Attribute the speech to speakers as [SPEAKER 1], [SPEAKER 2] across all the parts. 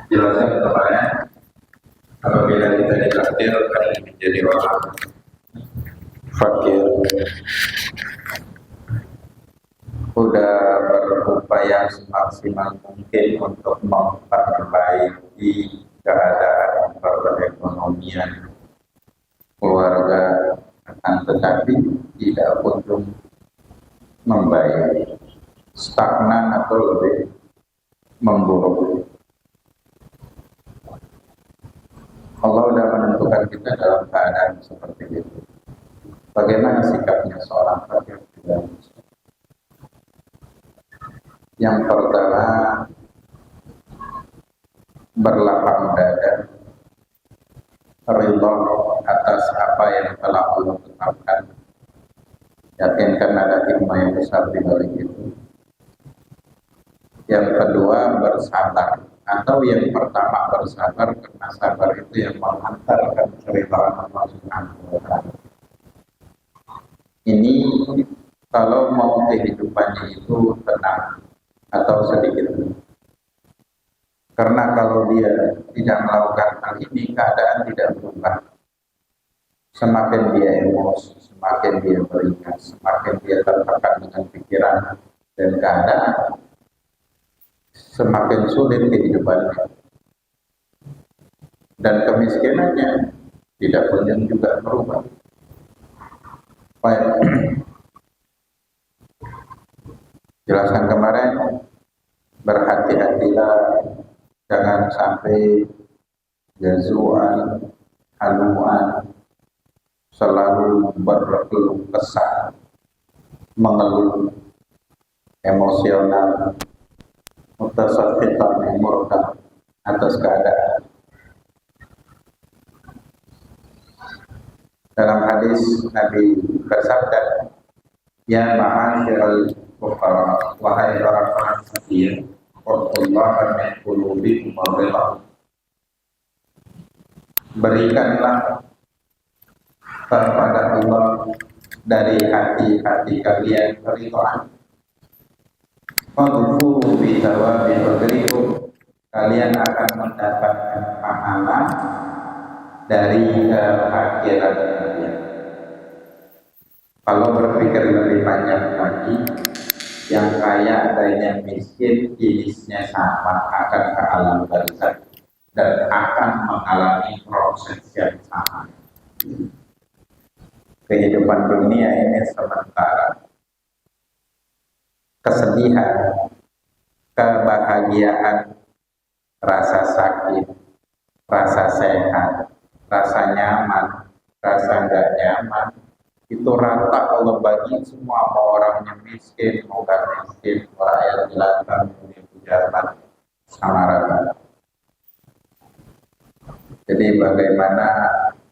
[SPEAKER 1] Jelaskan kepadanya apabila kita ditraktir akan menjadi orang fakir, sudah berupaya semaksimal mungkin untuk memperbaiki keadaan perekonomian keluarga, akan tetapi tidak kunjung membaik, stagnan atau lebih memburuk. Allah sudah menentukan kita dalam keadaan seperti itu. Bagaimana sikapnya seorang fakir juga? Yang pertama, berlapang dada, ridha atas apa yang telah Allah tetapkan. Yakinkan ada hikmah yang besar di balik itu. Yang kedua, bersabar. Atau yang pertama, bersabar, karena sabar itu yang mengantarkan keridhaan Allah Subhanahu wa Ta'ala. Ini kalau mau kehidupannya itu tenang atau sedikit. Karena kalau dia tidak melakukan hal ini, keadaan tidak berubah. Semakin dia emosi, semakin dia beringat, semakin dia tertekan dengan pikiran dan keadaan, semakin sulit kehidupannya. Dan kemiskinannya tidak kunjung juga berubah. Baik. Jelaskan kemarin, berhati-hatilah jangan sampai jazuan, haluan, selalu berkeluh kesah, mengeluh, emosional, mutasaqitan, murka atas keadaan. Dalam hadis Nabi bersabda, ya ma'asyiral fuqara, wahai orang-orang fakir, qurtullaha min qulubikum ridha. Berikanlah kepada Allah dari hati-hati kalian keridhaan. Fadhkuru bi thawabi fadrikum, kalian akan mendapatkan pahala dari kefakiran kalian. Kalau berpikir lebih panjang lagi, yang kaya dan yang miskin jenisnya sama, akan ke alam barzakh dan akan mengalami proses yang sama. Kehidupan dunia ini sementara. Kesedihan, kebahagiaan, rasa sakit, rasa sehat, rasa nyaman, rasa enggak nyaman, itu rata Allah bagi semua, mau orangnya miskin, mau gak miskin, rakyat jelata, punya pejabat, sama rata. Jadi bagaimana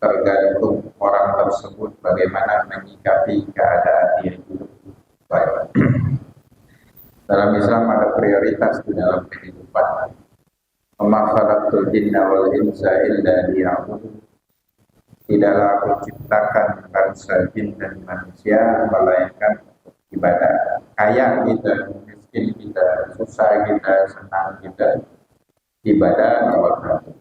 [SPEAKER 1] tergantung orang tersebut, bagaimana menyikapi keadaan dia hidup. Baik. Dalam Islam ada prioritas di dalam kehidupan. Wa khalaqtul jinna wal insa illa liya'budun. Tidaklah aku ciptakan bangsa jin dan manusia melainkan ibadah. Kaya kita, miskin kita, susah kita, senang kita, ibadah nomor satu.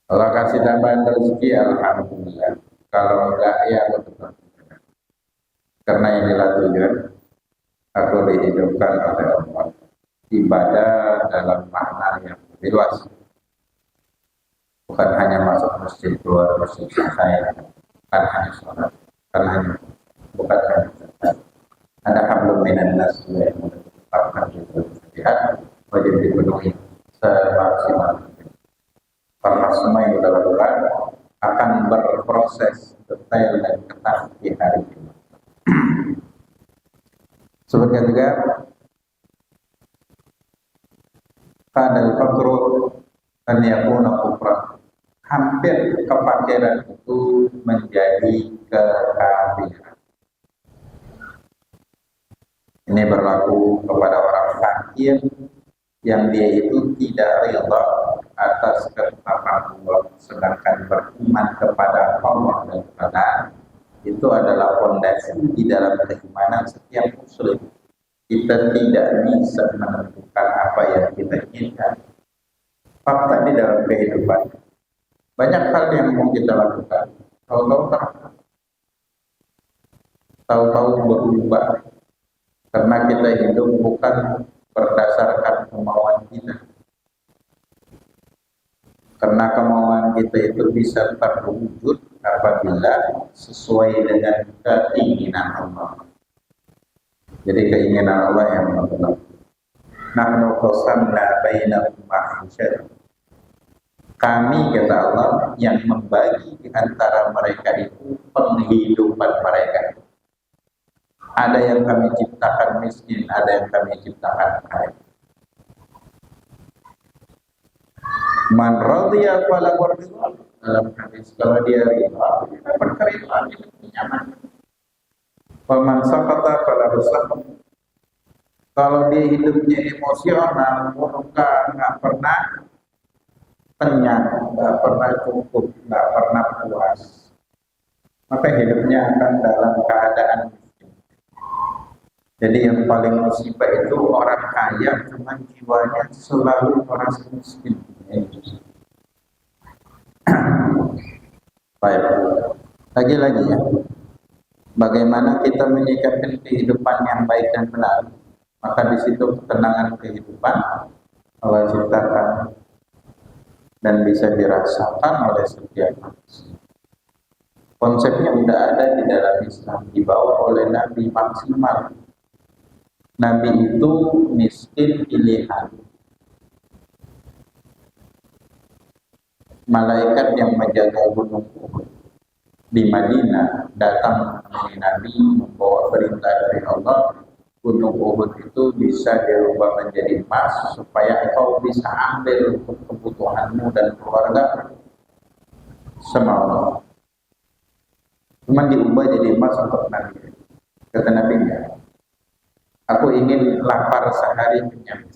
[SPEAKER 1] Allah kasih tambahan rezeki, alhamdulillah. Kalau enggak, ya aku tetap ibadah. Karena inilah tujuan aku dihidupkan oleh Allah. Ibadah dalam makna yang lebih luas. Bukan hanya masuk masjid, keluar masjid selesai, bukan hanya sholat, bukan hanya zakat. Ada hablum minan nas yang menetapkan itu lihat wajib dipenuhi semaksimal mungkin. Karena semua yang kita lakukan akan berproses detail dan ketat di hari ini. Sebutkan juga kadal fakru an yakuna kufran. Hampir kefakiran itu menjadi kekafiran. Ini berlaku kepada orang fakir yang dia itu tidak rela atas ketetapan Allah, sedangkan beriman kepada Allah dan Tuhan itu adalah fondasi di dalam keimanan setiap muslim. Kita tidak bisa menentukan apa yang kita inginkan, fakta di dalam kehidupan. Banyak hal yang mau kita lakukan, tahu-tahu berubah karena kita hidup bukan berdasarkan kemauan kita. Karena kemauan kita itu bisa terwujud apabila sesuai dengan keinginan Allah. Jadi keinginan Allah yang benar. Nahnu qasamna bainahum ma'isyatum. Kami, kata Allah, yang membagi di antara mereka itu penghidupan mereka. Ada yang kami ciptakan miskin, ada yang kami ciptakan kaya. Man radhiya falahu ridha. Dalam hadis, kalau dia ridha, dia dapat keridhaan, hidupnya nyaman. Wa man sakata falahu sakhat. Kalau dia hidupnya emosional, murka, nggak pernah kenyang, nggak pernah cukup, nggak pernah puas, maka hidupnya akan dalam keadaan miskin. Jadi yang paling musibah itu orang kaya, cuma jiwanya selalu merasa miskin. Baik, lagi-lagi ya, bagaimana kita menyikapi kehidupan yang baik dan benar, maka di situ ketenangan kehidupan Allah ciptakan dan bisa dirasakan oleh setiap manusia. Konsepnya sudah ada di dalam Islam, dibawa oleh Nabi maksimal. Nabi itu miskin pilihan. Malaikat yang menjaga gunung Uhud di Madinah datang menemui Nabi membawa perintah dari Allah, gunung Uhud itu bisa dirubah menjadi emas supaya engkau bisa ambil untuk kebutuhanmu dan keluarga semau. Cuma diubah jadi emas untuk Nabi. Kata Nabi, enggak. Aku ingin lapar sehari kenyang.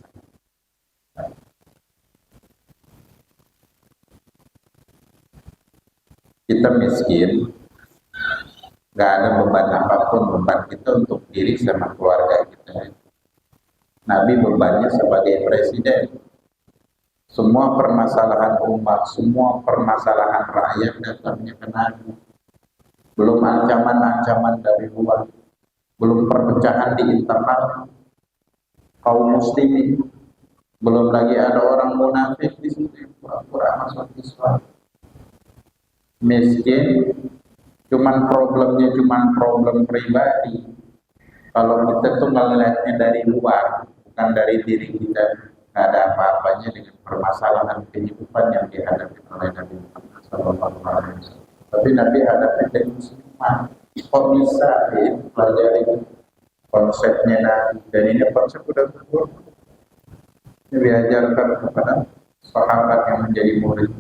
[SPEAKER 1] Kita miskin, nggak ada beban apapun, beban kita untuk diri sama keluarga kita. Nabi bebannya sebagai presiden. Semua permasalahan umat, semua permasalahan rakyat datangnya ke Nabi. Belum ancaman-ancaman dari luar, belum perpecahan di internal kaum muslimin, belum lagi ada orang munafik di situ yang pura-pura masuk Islam. Miskin, cuman problemnya cuman problem pribadi. Kalau kita tuh melihatnya dari luar, bukan dari diri kita, nggak ada apa-apanya dengan permasalahan kehidupan yang dihadapi oleh Nabi Muhammad SAW. Tapi Nabi hadapi dari musliman. Kok bisa pelajari konsepnya Nabi? Dan ini konsep udah turun. Ini diajarkan kepada sahabat yang menjadi murid.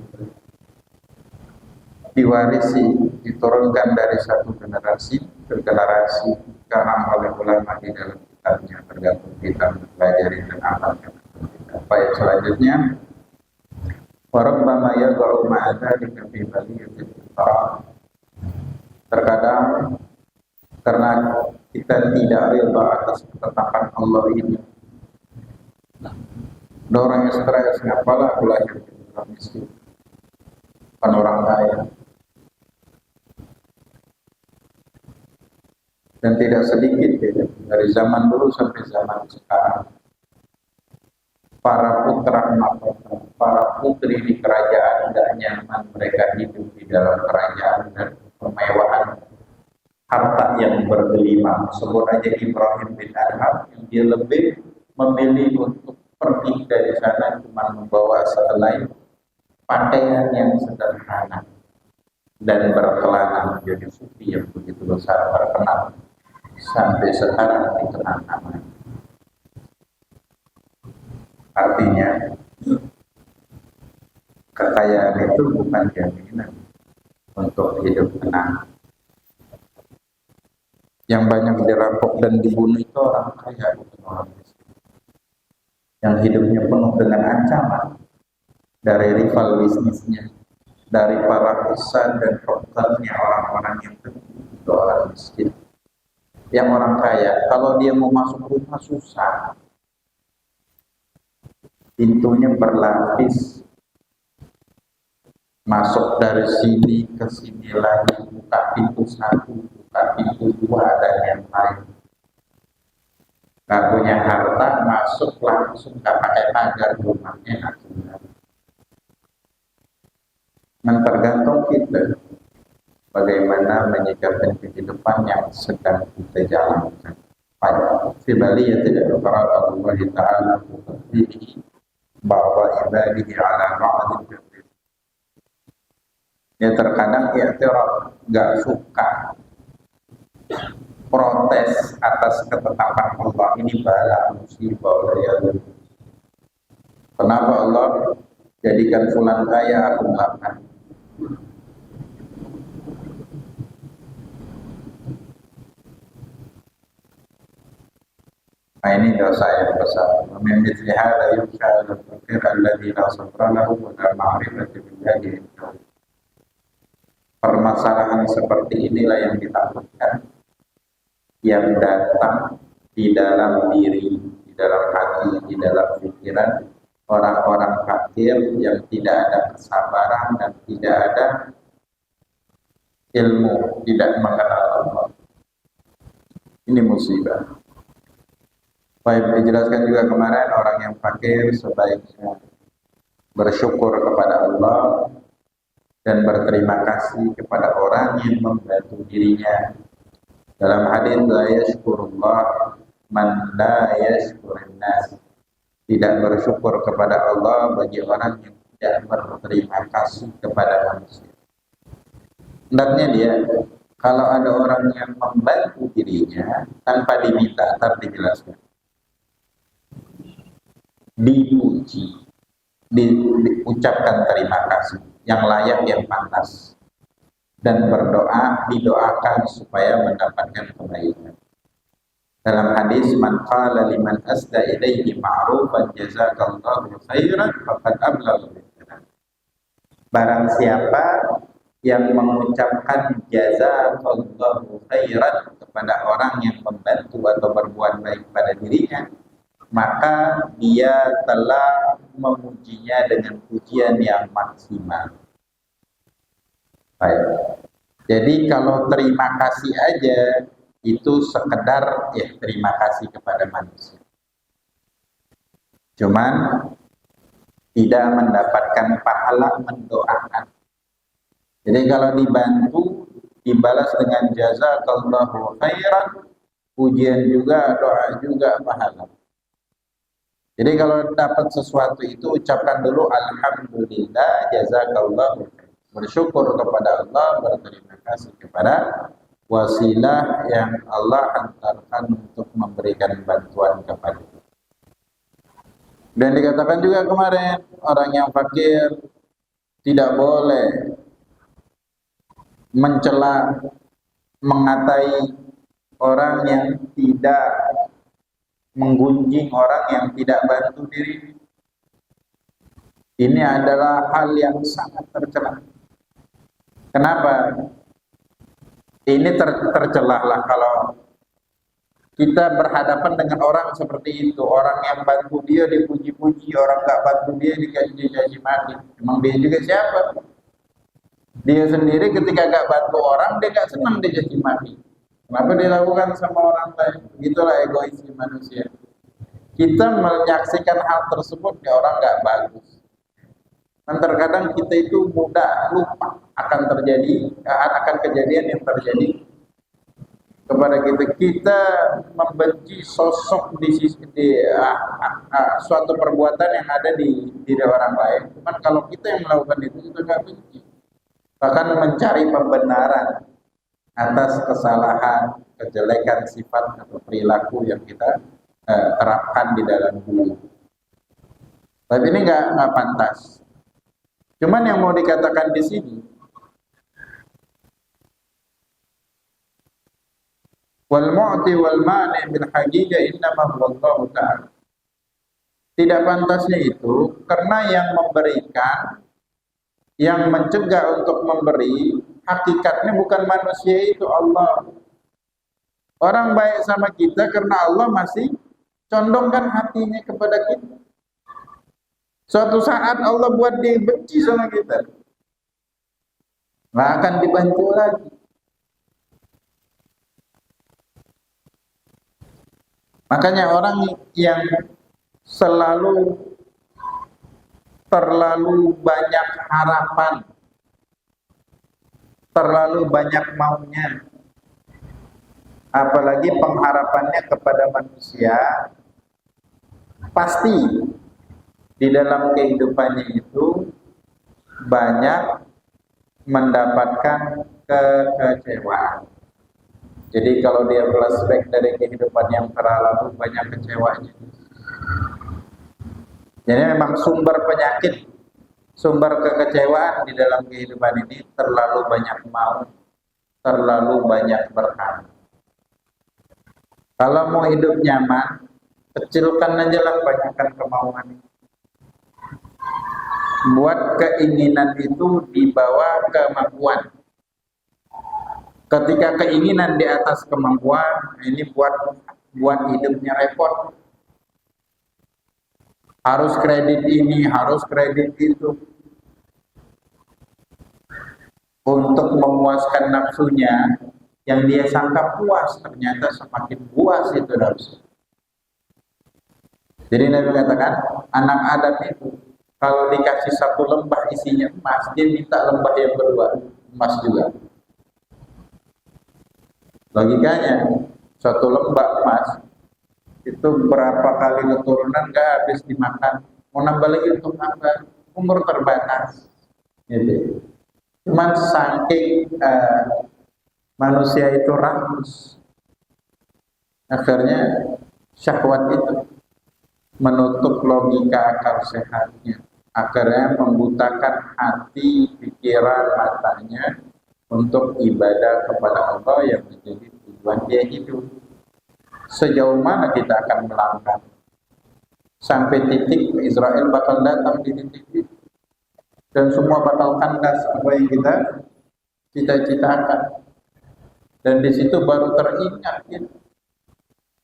[SPEAKER 1] Diwarisi, diturunkan dari satu generasi ke generasi, karena oleh ulama di dalam kitabnya, tergantung kita mempelajari dan amalkan. Baik, selanjutnya warabbama yad'u ma'adha fi baliyatil fitra. Terkadang karena kita tidak rela atas ketetapan Allah ini, ada orang yang stres, ngapalah aku lahir di orang miskin, bukan orang kaya. Dan tidak sedikit ya, dari zaman dulu sampai zaman sekarang, para putra mahkota, para putri di kerajaan tidak nyaman mereka hidup di dalam kerajaan dan kemewahan harta yang bergelimang. Sebut aja Ibrahim bin Adham, yang dia lebih memilih untuk pergi dari sana cuma membawa sehelai pakaian yang sederhana dan berkelana menjadi sufi yang begitu besar terkenal. Sampai sekarang dikenal namanya. Artinya kekayaan itu bukan jaminan untuk hidup tenang. Yang banyak dirampok dan dibunuh itu orang kaya, bukan orang miskin. Yang hidupnya penuh dengan ancaman dari rival bisnisnya, dari para pusat dan prokalnya orang-orang yang itu orang miskin. Yang orang kaya, kalau dia mau masuk rumah susah, pintunya berlapis, masuk dari sini ke sini lagi, buka pintu satu, buka pintu dua, dan yang lain. Gak punya harta, masuk langsung, gak pakai pagar rumahnya, akhirnya. Tergantung kita bagaimana menyikapi kehidupan yang sedang kita jalankan. Fi baliyati iqrar Allah Ta'ala fi ba'da ibadihi ala ba'd. Ya terkadang i'tiraf, gak suka, protes atas ketetapan Allah, ini bala musibah. Kenapa Allah jadikan fulan kaya, aku makan? Nah ini dosa yang besar. Min mithli hadza yukhsha al-fakir alladhi la sabra lahu wa la ma'rifata billahi. Permasalahan seperti inilah yang ditakutkan, yang datang di dalam diri, di dalam hati, di dalam pikiran orang-orang fakir yang tidak ada kesabaran dan tidak ada ilmu, tidak mengenal Allah. Ini musibah. Baik, dijelaskan juga kemarin, orang yang fakir sebaiknya bersyukur kepada Allah dan berterima kasih kepada orang yang membantu dirinya. Dalam hadis, la yashkurullah man la yashkurin nas. Tidak bersyukur kepada Allah bagi orang yang tidak berterima kasih kepada manusia. Hendaknya dia, kalau ada orang yang membantu dirinya tanpa diminta, tapi dijelaskan, dipuji, diucapkan terima kasih yang layak, yang pantas, dan berdoa, didoakan supaya mendapatkan kebaikan. Dalam hadis, man qala liman asda ilaihi ma'rufan jazakallahu khairan faqad ablagha. Barang siapa yang mengucapkan jazakallahu khairan kepada orang yang membantu atau berbuat baik pada dirinya, maka dia telah memujinya dengan pujian yang maksimal. Baik. Jadi kalau terima kasih aja itu sekedar ya terima kasih kepada manusia. Cuman tidak mendapatkan pahala mendoakan. Jadi kalau dibantu dibalas dengan jazakallahu khairan, pujian juga, doa juga, pahala. Jadi kalau dapat sesuatu itu ucapkan dulu alhamdulillah jazakallahu khairan. Bersyukur kepada Allah, berterima kasih kepada wasilah yang Allah hantarkan untuk memberikan bantuan kepada kita. Dan dikatakan juga kemarin, orang yang fakir tidak boleh mencela, mengatai orang yang tidak menggunjing orang yang tidak bantu diri. Ini adalah hal yang sangat tercela. Kenapa? Ini tercelahlah kalau kita berhadapan dengan orang seperti itu. Orang yang bantu dia dipuji-puji, orang nggak bantu dia dikasih mati. Emang dia juga siapa? Dia sendiri ketika nggak bantu orang, dia nggak senang dicaci maki. Kenapa dilakukan sama orang lain? Itulah egois manusia. Kita menyaksikan hal tersebut, ya orang nggak bagus. Dan terkadang kita itu mudah lupa akan kejadian yang terjadi kepada kita. Kita membenci sosok suatu perbuatan yang ada di diri orang lain. Cuman kalau kita yang melakukan itu kita nggak benci. Bahkan mencari pembenaran atas kesalahan, kejelekan sifat atau perilaku yang kita terapkan di dalam diri. Tapi ini nggak pantas. Cuman yang mau dikatakan di sini, wal mu'ti wal mani bil haqiqah innama huwallahu ta'ala. Tidak pantasnya itu karena yang memberikan, yang mencegah untuk memberi, hakikatnya bukan manusia, itu Allah. Orang baik sama kita karena Allah masih condongkan hatinya kepada kita. Suatu saat Allah buat dia benci sama kita. nggak akan dibantu lagi. Makanya orang yang selalu terlalu banyak harapan, terlalu banyak maunya, apalagi pengharapannya kepada manusia, pasti di dalam kehidupannya itu banyak mendapatkan kekecewaan. Jadi kalau dia flashback dari kehidupan yang terlalu banyak kecewanya. Jadi memang sumber penyakit, sumber kekecewaan di dalam kehidupan ini terlalu banyak mau, terlalu banyak berharap. Kalau mau hidup nyaman, kecilkan aja lah banyakkan kemauan. Buat keinginan itu di bawah kemampuan. Ketika keinginan di atas kemampuan, ini buat hidupnya repot. Harus kredit ini, harus kredit itu. Untuk memuaskan nafsunya, yang dia sangka puas, ternyata semakin puas itu nafsu. Jadi Nabi katakan, anak Adam itu kalau dikasih satu lembah isinya emas, dia minta lembah yang kedua emas juga. Logikanya, satu lembah emas itu berapa kali keturunan gak habis dimakan, mau nambah lagi untuk apa? Umur terbatas. Gitu. Cuman saking manusia itu rakus, akhirnya syahwat itu menutup logika akal sehatnya, akhirnya membutakan hati, pikiran, matanya untuk ibadah kepada Allah yang menjadi tujuan dia hidup. Sejauh mana kita akan melangkah? Sampai titik Israel bakal datang di titik itu, dan semua bakal kandas apa yang kita cita-citakan. Dan di situ baru teringat gitu.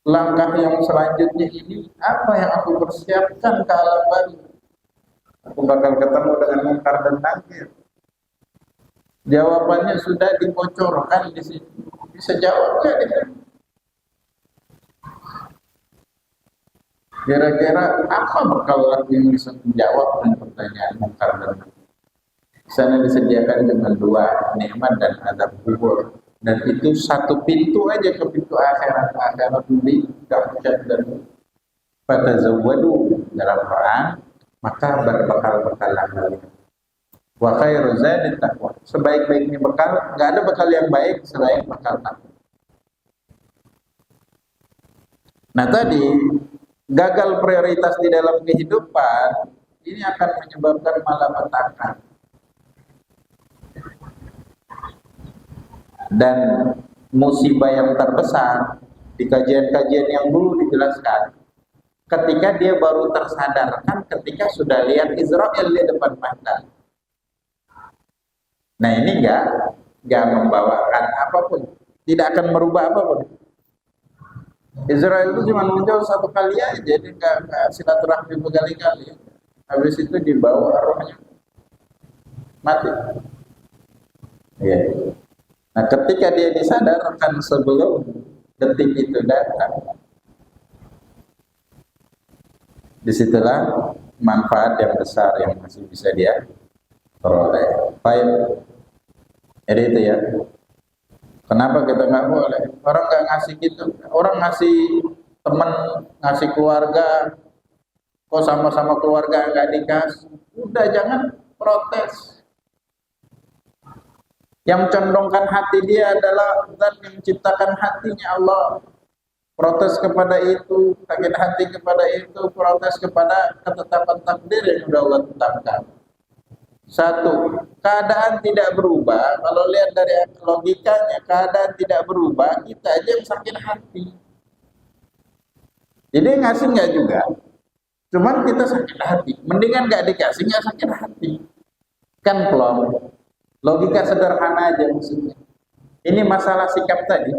[SPEAKER 1] Langkah yang selanjutnya ini apa yang aku persiapkan ke alam baru? Aku bakal ketemu dengan mungkar dan nakir. Jawabannya sudah dibocorkan di situ. Bisa jawabnya gitu. Kira-kira apa bekal aku yang bisa menjawab dengan pertanyaan mungkar dan nakir? Di sana disediakan cuma dua, nikmat dan azab kubur. Dan itu satu pintu aja ke pintu akhirat. Akhirat lebih dahsyat dan fatazawwadu dalam Quran, maka berbekal-bekalan kalian. Wa khairu zadit taqwa. Sebaik-baiknya bekal, enggak ada bekal yang baik selain bekal takwa. Nah tadi gagal prioritas di dalam kehidupan ini akan menyebabkan malapetaka. Dan musibah yang terbesar di kajian-kajian yang dulu dijelaskan, ketika dia baru tersadarkan ketika sudah lihat Israel di depan mata. Nah ini enggak membawakan apapun, tidak akan merubah apapun. Israel itu cuma muncul satu kali aja, jadi enggak silaturahmi berkali-kali. Habis itu dibawa rohnya mati. Ya. Nah, ketika dia disadarkan sebelum detik itu datang, disitulah manfaat yang besar yang masih bisa dia peroleh. Baik, jadi itu ya. Kenapa kita nggak boleh? Orang nggak ngasih gitu, orang ngasih teman, ngasih keluarga, kok sama-sama keluarga nggak dikasih. Udah jangan protes. Yang condongkan hati dia adalah Zat yang menciptakan hatinya, Allah. Protes kepada itu, sakit hati kepada itu, protes kepada ketetapan takdir yang sudah Allah tetapkan. Satu, keadaan tidak berubah. Kalau lihat dari logikanya, keadaan tidak berubah, kita aja yang sakit hati. Jadi ngasih nggak juga, cuman kita sakit hati. Mendingan nggak dikasih, nggak sakit hati. Kan plong. Logika sederhana aja maksudnya. Ini masalah sikap tadi,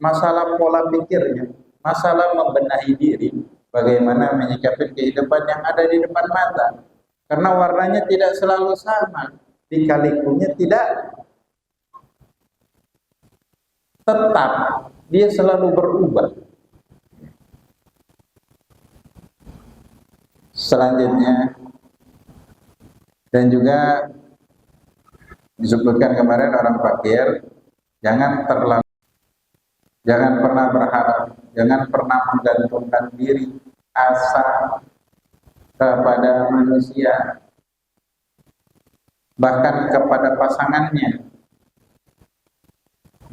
[SPEAKER 1] masalah pola pikirnya, masalah membenahi diri, bagaimana menyikapi kehidupan yang ada di depan mata. Karena warnanya tidak selalu sama, lika-likunya tidak tetap dia selalu berubah. Selanjutnya, dan juga disebutkan kemarin orang fakir, jangan pernah berharap, jangan pernah menggantungkan diri asa kepada manusia, bahkan kepada pasangannya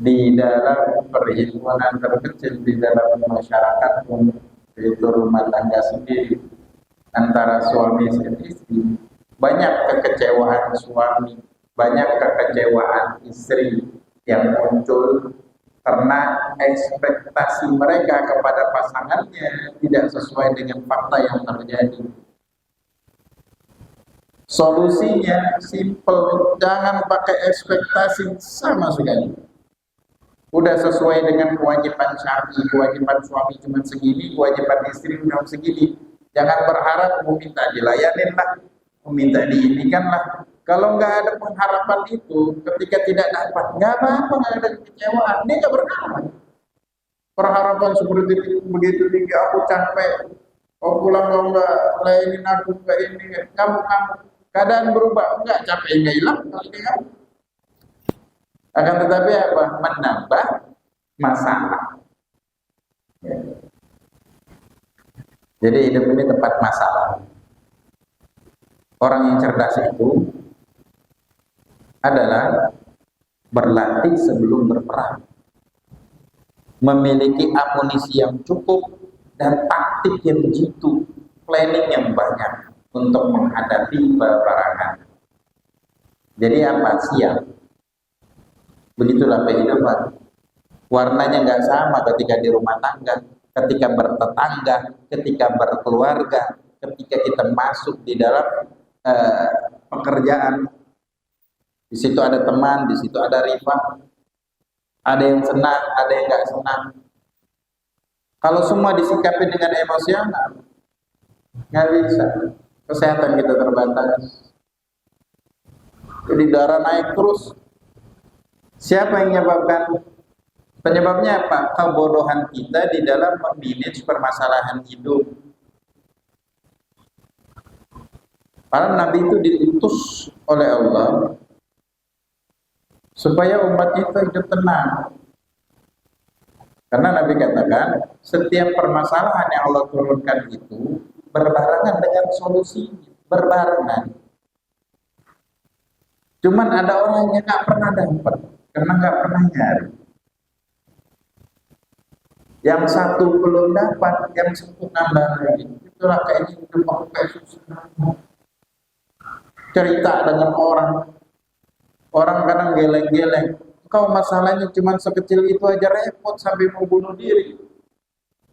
[SPEAKER 1] di dalam perhimpunan terkecil, di dalam masyarakat pun, yaitu rumah tangga sendiri antara suami dan istri. Banyak kekecewaan suami, banyak kekecewaan istri yang muncul karena ekspektasi mereka kepada pasangannya tidak sesuai dengan fakta yang terjadi. Solusinya simple, jangan pakai ekspektasi sama sekali. Udah sesuai dengan kewajiban syar'i, kewajiban suami cuma segini, kewajiban istri cuma segini. Jangan berharap mau minta dilayanin lah, mau minta diinikan lah. Kalau nggak ada pengharapan itu, ketika tidak dapat, nggak apa-apa, nggak ada kekecewaan. Dia nggak berharap. Perharapan seperti itu, begitu tinggi, aku capek. Oh pulang kau nggak layanin aku, nggak ini, kamu. Keadaan berubah, enggak, capek nggak hilang kali ini kan. Akan tetapi apa? Menambah masalah. Ya. Jadi hidup ini tempat masalah. Orang yang cerdas itu adalah berlatih sebelum berperang, memiliki amunisi yang cukup dan taktik yang jitu, planning yang banyak untuk menghadapi peperangan. Jadi apa? Siap. Begitulah kehidupan. Warnanya nggak sama ketika di rumah tangga, ketika bertetangga, ketika berkeluarga, ketika kita masuk di dalam pekerjaan. Di situ ada teman, di situ ada rival. Ada yang senang, ada yang nggak senang. Kalau semua disikapi dengan emosional, nggak bisa. Kesehatan kita terbatas. Jadi darah naik terus. Siapa yang menyebabkan? Penyebabnya apa? Kebodohan kita di dalam memanage permasalahan hidup. Para nabi itu diutus oleh Allah supaya umat itu hidup tenang. Karena Nabi katakan, setiap permasalahan yang Allah turunkan itu berbarengan dengan solusi, berbarengan. Cuman ada orang yang nggak pernah dapat, karena nggak pernah nyari. Yang satu belum dapat, yang satu nambah lagi. Itulah kayak hidup aku kayak susah. Cerita dengan orang kadang geleng-geleng. Kau masalahnya cuma sekecil itu aja repot sampai mau bunuh diri.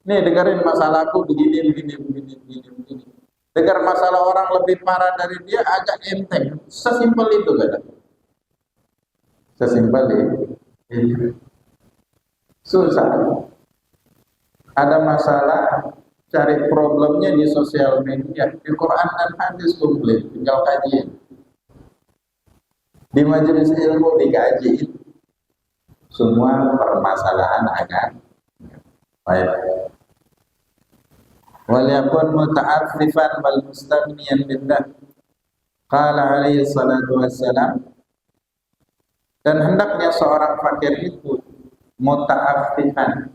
[SPEAKER 1] Nih dengerin masalahku begini. Dengar masalah orang lebih parah dari dia agak enteng. Sesimpel itu kan? Sesimpel itu. Susah. Ada masalah, cari problemnya di sosial media, di Quran dan hadis komplit, tinggal kajian. Di majelis ilmu dikaji semua permasalahan agama. Baik. Waliyakun muta'affifan wal mustaghniyan billah. Qala alaihi salatu wassalam. Dan hendaknya seorang fakir itu muta'affifan.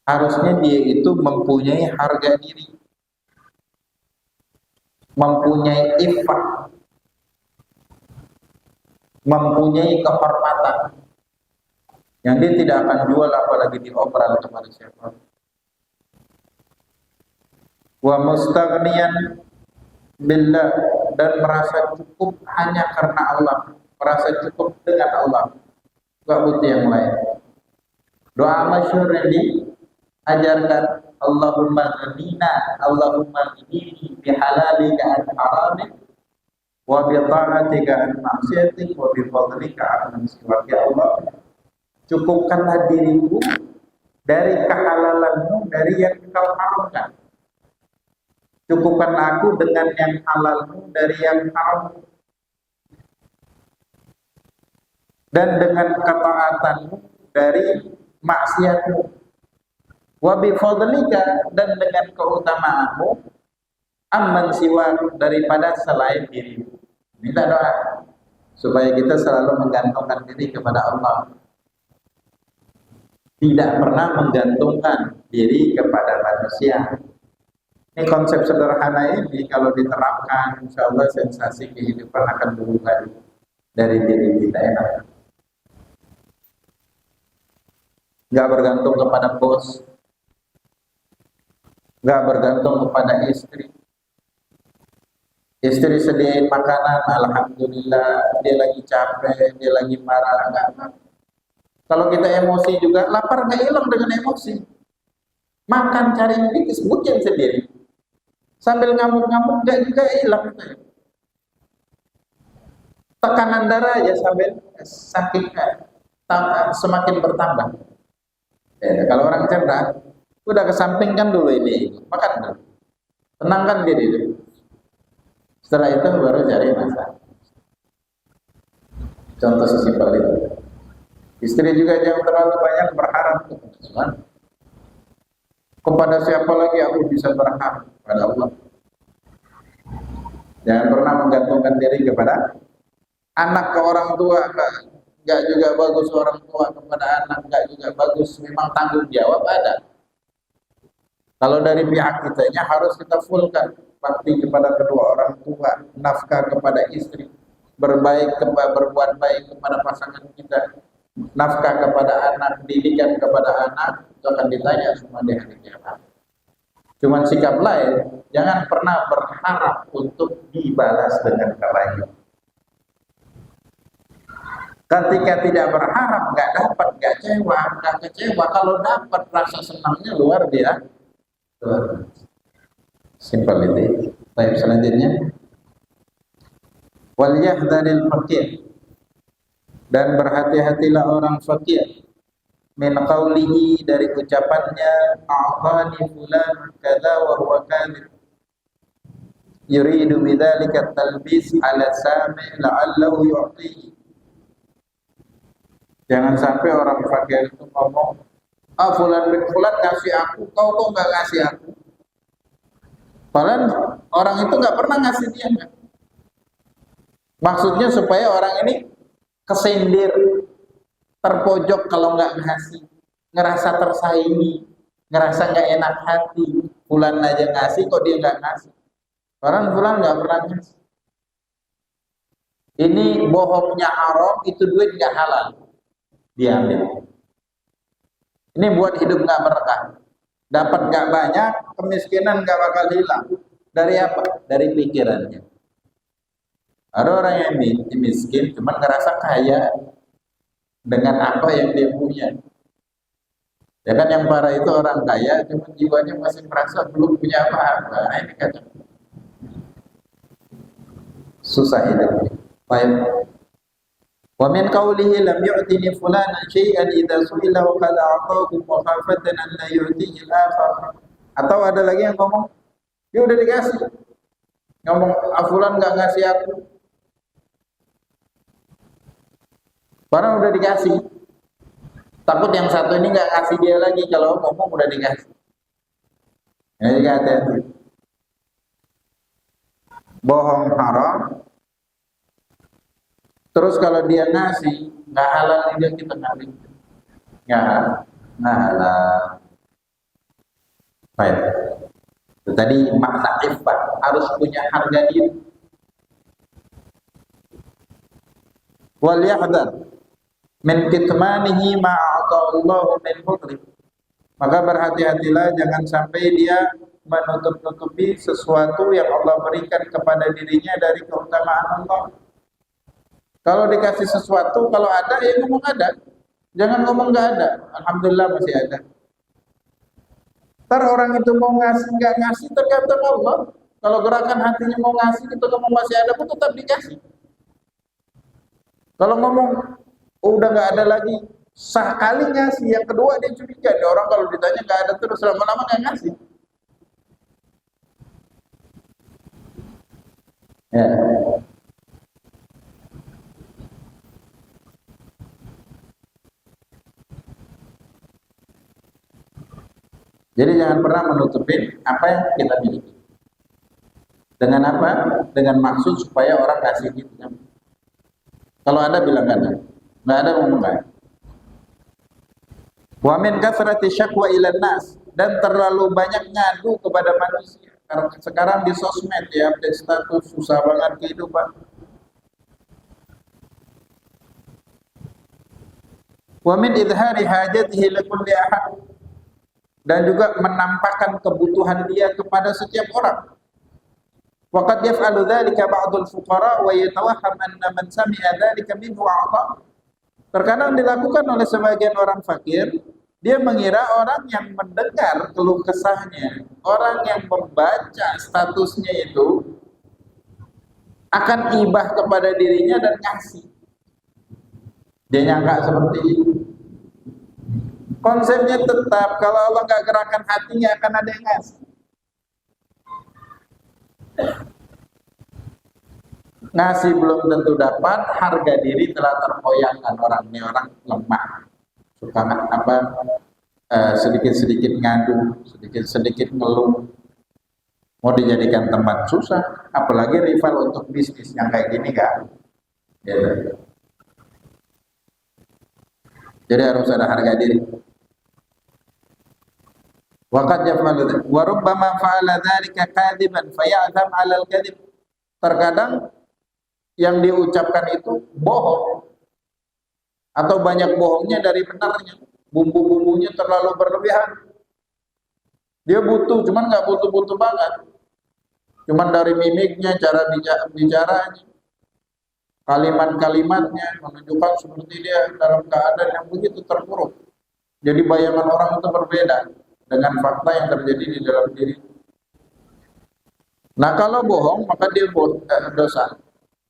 [SPEAKER 1] Harusnya dia itu mempunyai harga diri, mempunyai iffah, mempunyai kehormatan yang dia tidak akan jual apalagi diobral kepada siapa. Wa mustaghniyan billah, dan merasa cukup hanya karena Allah, merasa cukup dengan Allah, gak butuh yang lain. Doa masyhur yang diajarkan, Allahumma ghnina, Allahumma ghnini bihalalika an haramik wa bi ta'atika an ma'siyatik wa bi fadlika an siwak. Ya Allah, cukupkanlah diriku dari kehalalanmu, dari yang engkau haramkan. Cukupkan aku dengan yang halalmu dari yang haram, dan dengan ketaatanmu dari maksiatmu. Wa bi fadlika, dan dengan keutamaanmu, amman siwa, daripada selain dirimu. Minta doa supaya kita selalu menggantungkan diri kepada Allah, tidak pernah menggantungkan diri kepada manusia. Ini konsep sederhana ini kalau diterapkan, insya Allah sensasi kehidupan akan berubah dari diri kita enak. Gak bergantung kepada bos, gak bergantung kepada istri. Istri sediain makanan, alhamdulillah, dia lagi capek, dia lagi marah, enggak apa. Kalau kita emosi juga, lapar nggak hilang dengan emosi. Makan cari duit disebutkan sendiri. Sambil ngamuk-ngamuk nggak juga hilang. Tekanan darah aja sambil sakit semakin bertambah. Ya, kalau orang cerdas, udah kesampingkan dulu ini, makan dulu, tenangkan diri dulu. Setelah itu baru cari masalah. Contoh sesimpel itu. Istri juga jangan terlalu banyak berharap kepada siapa lagi aku bisa berharap, pada Allah. Jangan pernah menggantungkan diri kepada anak ke orang tua, enggak juga bagus. Orang tua kepada anak enggak juga bagus. Memang tanggung jawab ada. Kalau dari pihak kitanya harus kita fullkan, bakti kepada kedua orang tua, nafkah kepada istri, berbuat baik kepada pasangan kita, nafkah kepada anak, didikan kepada anak, itu akan ditanya semua di hari kiamat. Cuman sikap lain, jangan pernah berharap untuk dibalas dengan kebaikan. Ketika tidak berharap, nggak dapat, nggak kecewa. Kalau dapat, rasa senangnya luar biasa. Simpel itu. Baik, selanjutnya, wal yahdharil fakir, dan berhati-hatilah orang fakir, min qawlihi, dari ucapannya, a'tani fulan kadza wa huwa kadhib, yuridu bidzalika talbis ala sami' la'allahu yu'tihi. Jangan sampai orang fakir itu ngomong, fulan bin fulan ngasih aku, kau kok nggak ngasih aku. Padahal orang itu nggak pernah ngasih dia. Maksudnya supaya orang ini kesindir, terpojok kalau nggak ngasih, ngerasa tersaingi, ngerasa nggak enak hati. Fulan aja ngasih, kok dia nggak ngasih. Orang fulan nggak pernah ngasih. Ini bohongnya haram, itu duit nggak halal, diambil. Ini buat hidup nggak berkah. Dapat nggak banyak, kemiskinan nggak bakal hilang. Dari apa? Dari pikirannya. Ada orang yang miskin, cuma ngerasa kaya dengan apa yang dia punya. Ya kan, yang parah itu orang kaya, cuma jiwanya masih merasa belum punya apa-apa. Nah, ini kan susah hidup. Baik. Wa min qawlihi lam yu'tini fulanan syai'an idza su'ila wa qad a'tahu mukhafatan an la yu'tihi al-akhar. Atau ada lagi yang ngomong, dia udah dikasih. Ngomong, fulan enggak ngasih aku. Padahal udah dikasih. Takut yang satu ini enggak kasih dia lagi, kalau ngomong udah dikasih. Jadi hati-hati. Bohong haram. Terus kalau dia ngasih, nggak halal juga kita ngambil. Nggak halal. Baik. Itu tadi makna iffah, harus punya harga diri. Wal yahdar min kitmanihi ma a'tallahu min fadli. Maka berhati-hatilah jangan sampai dia menutup-nutupi sesuatu yang Allah berikan kepada dirinya dari keutamaan Allah. Kalau dikasih sesuatu, kalau ada, ya ngomong ada. Jangan ngomong nggak ada. Alhamdulillah masih ada. Ntar orang itu mau ngasih, nggak ngasih, tergantung Allah. Kalau gerakan hatinya mau ngasih, itu ngomong masih ada pun tetap dikasih. Kalau ngomong, udah nggak ada lagi, sekali ngasih, yang kedua dia curiga. Orang kalau ditanya nggak ada terus, lama-lama nggak ngasih. Ya. Jadi jangan pernah menutupin apa yang kita miliki. Dengan apa? Dengan maksud supaya orang kasih kita. Kalau ada bilang ada, nggak ada ngomong nggak. Wa min kathrati syakwa ilan nas, dan terlalu banyak ngadu kepada manusia. Karena sekarang di sosmed ya, update status susah banget kehidupan. Wa min idhari hajatihi likulli ahad, dan juga menampakkan kebutuhan dia kepada setiap orang. Wa qad yaf'alu dzalika ba'dul fuqara wa yatawahham anna man sami'a dzalika minhu a'ta. Terkadang dilakukan oleh sebagian orang fakir, dia mengira orang yang mendengar keluh kesahnya, orang yang membaca statusnya itu akan ibah kepada dirinya dan ngasih. Dia nyangka seperti itu. Konsepnya tetap, kalau Allah nggak gerakan hatinya akan ada yang ngasih. Ngasih belum tentu dapat, harga diri telah terkoyakkan. Orang ini orang lemah, suka sedikit-sedikit ngadu, sedikit-sedikit ngeluh, mau dijadikan teman susah, apalagi rival untuk bisnis yang kayak gini kan. Ya. Jadi harus ada harga diri. Waqad yaf'alu wa rubbama fa'ala dzalika kadiban faya'zam 'ala al-kadhib. Terkadang yang diucapkan itu bohong atau banyak bohongnya dari benarnya, bumbu-bumbunya terlalu berlebihan. Dia butuh, cuman nggak butuh-butuh banget, cuman dari mimiknya, cara bicaranya, kalimat-kalimatnya menunjukkan seperti dia dalam keadaan yang begitu terpuruk. Jadi bayangan orang itu berbeda dengan fakta yang terjadi di dalam diri. Nah kalau bohong maka dia dosa.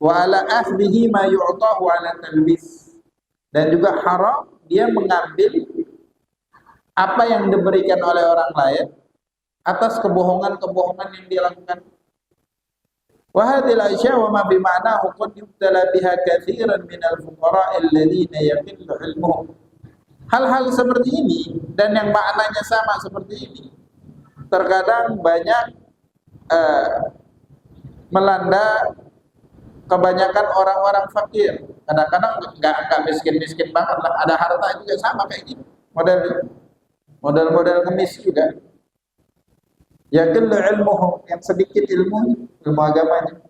[SPEAKER 1] Wa ala akhdihi ma yu'tahu ala talbis, dan juga haram dia mengambil apa yang diberikan oleh orang lain atas kebohongan-kebohongan yang dia lakukan. Wa hadhil asya' wa ma bi ma'nahu qad yubtala biha katsiran minal fuqara' alladziina yaqillu 'ilmuhum. Hal-hal seperti ini dan yang maknanya sama seperti ini terkadang banyak melanda kebanyakan orang-orang fakir. Kadang-kadang nggak miskin-miskin banget lah, ada harta juga sama kayak gini. Model ngemis juga. Ya kullu ilmuhum, yang sedikit ilmu agamanya.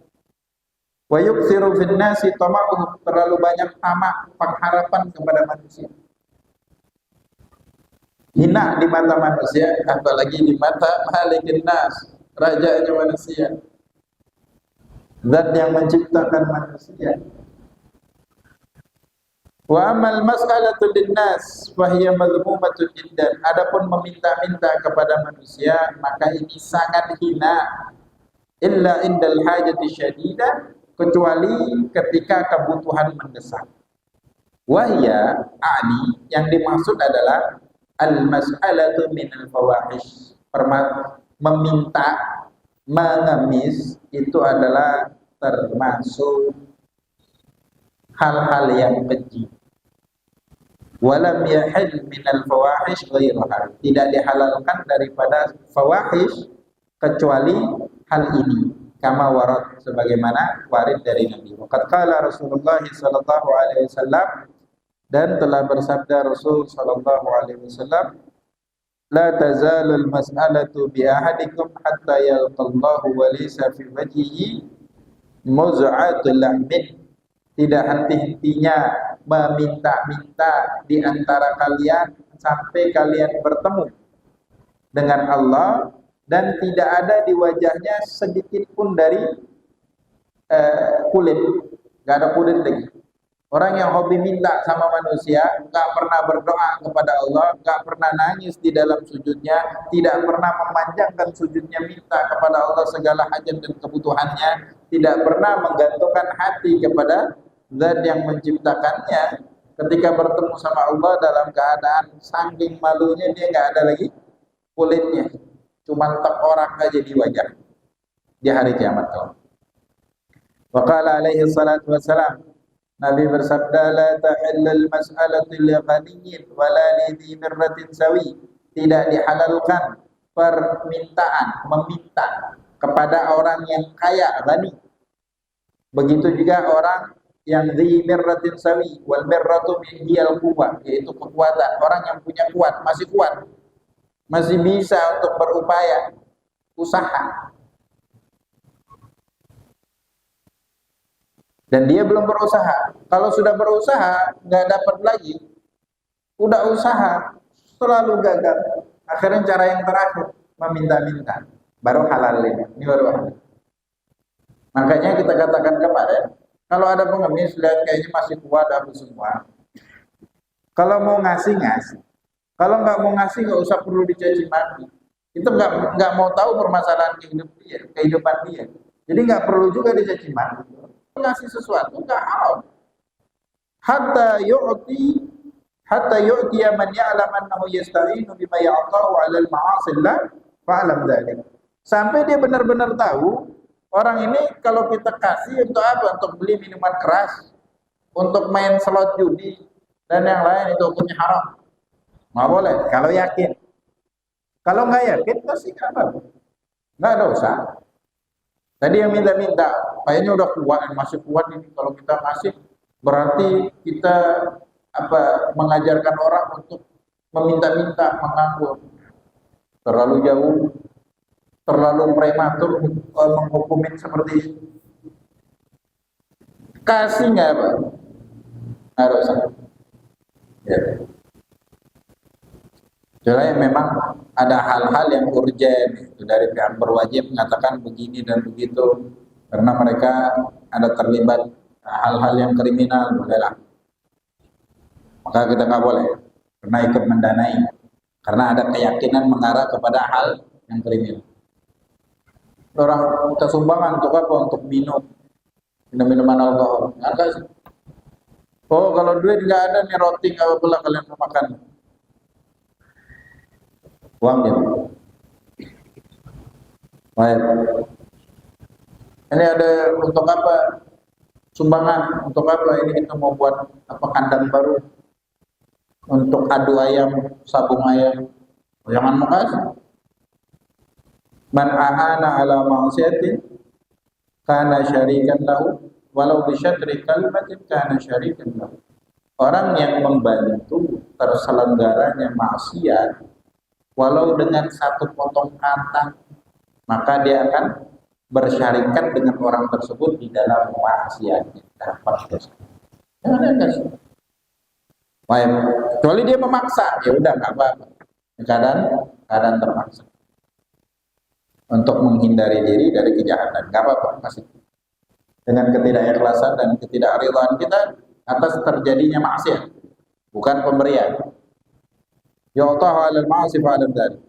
[SPEAKER 1] Wa yukthiru fin nasi tama'uhum, terlalu banyak tamak, pengharapan kepada manusia. Hina di mata manusia, apalagi di mata malikin nas, rajanya manusia, zat yang menciptakan manusia. Wa amal mas'alatu linnas fa hiya madhmumatun jiddan. Adapun meminta-minta kepada manusia maka ini sangat hina, illa indal hajati syadidah, kecuali ketika kebutuhan mendesak. Wa hiya ani, yang dimaksud adalah al mas'alatu minal fawahish, meminta, mengemis itu adalah termasuk hal-hal yang keji. Walam yahil minal fawahish ghairaha, tidak dihalalkan daripada fawahish kecuali hal ini, kama warad, sebagaimana warid dari Nabi. Waqad qala Rasulullah sallallahu alaihi wasallam, dan telah bersabda Rasul sallallahu alaihi wasallam, la tazalul mas'alatu bi ahadikum hatta yalqallahu wa laysa fi wajhihi muz'atul lahmin. Tidak henti-hentinya meminta-minta di antara kalian sampai kalian bertemu dengan Allah dan tidak ada di wajahnya sedikit pun dari kulit, nggak ada kulit lagi. Orang yang hobi minta sama manusia, nggak pernah berdoa kepada Allah, nggak pernah nangis di dalam sujudnya, tidak pernah memanjangkan sujudnya minta kepada Allah segala hajat dan kebutuhannya, tidak pernah menggantungkan hati kepada zat yang menciptakannya. Ketika bertemu sama Allah dalam keadaan saking malunya, dia nggak ada lagi kulitnya, cuma tengkorak aja di wajah di hari kiamat. Wa qala alaihi salatu wassalam, Nabi bersabda, la tahillal mas'alatu li ghaniyyin wala li dhi mirratin sawi. Tidak dihalalkan permintaan, meminta kepada orang yang kaya, ghani. Begitu juga orang yang di mirratin sawi, wal mirratu hiyal quwwah, yaitu kekuatan. Orang yang punya kuat, masih bisa untuk berupaya, usaha. Dan dia belum berusaha. Kalau sudah berusaha, nggak dapat lagi. Udah usaha, selalu gagal. Akhirnya cara yang terakhir, meminta-minta. Baru halal ini baru halal. Makanya kita katakan kemarin, kalau ada pengemis, lihat kayaknya masih kuat aku semua. Kalau mau ngasih, ngasih. Kalau nggak mau ngasih, nggak usah perlu dicaci maki. Itu nggak mau tahu permasalahan kehidupan dia. Jadi nggak perlu juga dicaci maki. Ngasih sesuatu nggak haram. Hatta yu'ti man ya'lam annahu yasta'inu bima ya'tahu 'ala al-ma'asillah fa'lam dzalik. Sampai dia benar-benar tahu orang ini kalau kita kasih untuk apa? Untuk beli minuman keras, untuk main slot judi dan yang lain, itu hukumnya haram. Nggak boleh kalau yakin. Kalau nggak yakin kasih apa? Nggak ada usaha. Tadi yang minta-minta, kayaknya udah kuat, masih kuat ini. Kalau kita kasih, berarti kita mengajarkan orang untuk meminta-minta, menganggur. Terlalu jauh, terlalu prematur menghukumin seperti itu. Kasih nggak apa? Harus. Ya. Soalnya memang ada hal-hal yang urgen itu dari pihak berwajib mengatakan begini dan begitu karena mereka ada terlibat hal-hal yang kriminal, bolehlah. Maka kita nggak boleh karena ikut mendanai karena ada keyakinan mengarah kepada hal yang kriminal. Orang minta sumbangan untuk apa? Untuk minuman alkohol. Nggak sih. Oh kalau duit nggak ada nih, roti nggak apa-apa kalian mau makan. Uang dia. Baik. Ini ada untuk apa? Sumbangan untuk apa? Ini kita mau buat apa, kandang baru untuk adu ayam, sabung ayam. Jangan makasih. Man ahana ala ma'siyatin kana syarikan lahu walau bi syatri kalimatin kana syarikan lahu. Orang yang membantu terselenggaranya maksiat walau dengan satu potong kata, maka dia akan bersyarikat dengan orang tersebut di dalam maksiat. Dapat dosa. Jangan kasih. Kecuali dia memaksa, ya udah nggak apa-apa. Keadaan terpaksa untuk menghindari diri dari kejahatan, nggak apa-apa kasih. Dengan ketidakikhlasan dan ketidakridhaan kita atas terjadinya maksiat, bukan pemberian. Ya'tahu 'alal ma'asi fa'alam dzalik.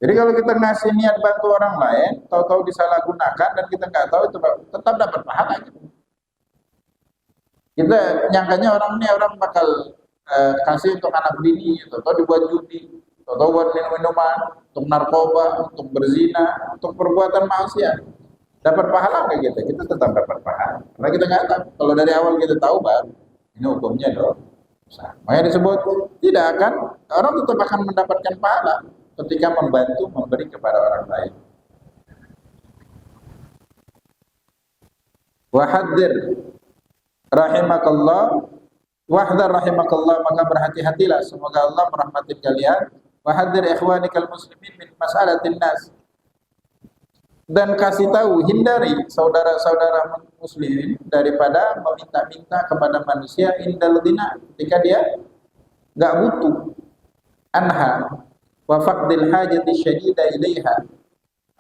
[SPEAKER 1] Jadi kalau kita ngasih niat bantu orang lain, tahu-tahu disalahgunakan dan kita nggak tahu, itu tetap dapat pahala gitu. Kita nyangkanya orang bakal kasih untuk anak bini, atau dibuat judi, atau buat minum-minuman, untuk narkoba, untuk berzina, untuk perbuatan maksiat. Dapat pahala kayak gitu, kita tetap dapat pahala. Karena kita nggak tahu. Kalau dari awal kita tahu, baru ini hukumnya dong. Makanya disebut tidak akan, orang tetap akan mendapatkan pahala ketika membantu memberi kepada orang lain. Wahadzir rahimakallah, wahdhar rahimakallah, maka berhati-hatilah, semoga Allah merahmati kalian. Wahadzir ikhwanikal muslimin min mas'alatin nas, dan kasih tahu, hindari saudara-saudara muslimin daripada meminta-minta kepada manusia indal ghina, ketika dia nggak butuh, anha wa faqdil hajati syadida ilaiha,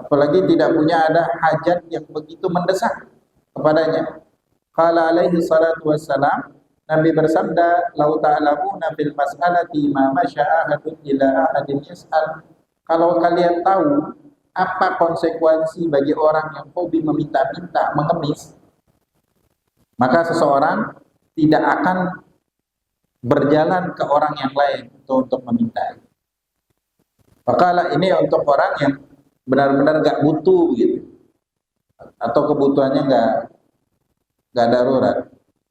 [SPEAKER 1] apalagi tidak punya ada hajat yang begitu mendesak kepadanya. Qala alaihi salatu wassalam, Nabi bersabda, lau ta'lamuna fil mas'alati ma masya'a ahadun ila ahadin yas'al, kalau kalian tahu apa konsekuensi bagi orang yang hobi meminta-minta, mengemis, maka seseorang tidak akan berjalan ke orang yang lain untuk meminta. Maka ini untuk orang yang benar-benar gak butuh gitu, atau kebutuhannya gak darurat.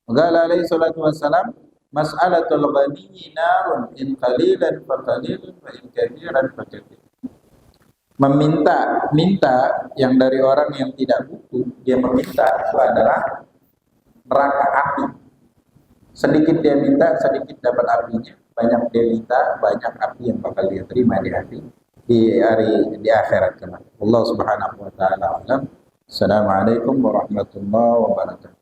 [SPEAKER 1] Qala alaihi salatu wassalam, mas'alatul ghani narun in qalilan fa qalilun wa in kathiran fa kathir. Minta yang dari orang yang tidak butuh, dia meminta itu adalah neraka api. Sedikit dia minta, sedikit dapat apinya. Banyak dia minta, banyak api yang bakal dia terima di hati di akhirat kelak. Allah Subhanahu wa taala alam. Assalamualaikum warahmatullahi wabarakatuh.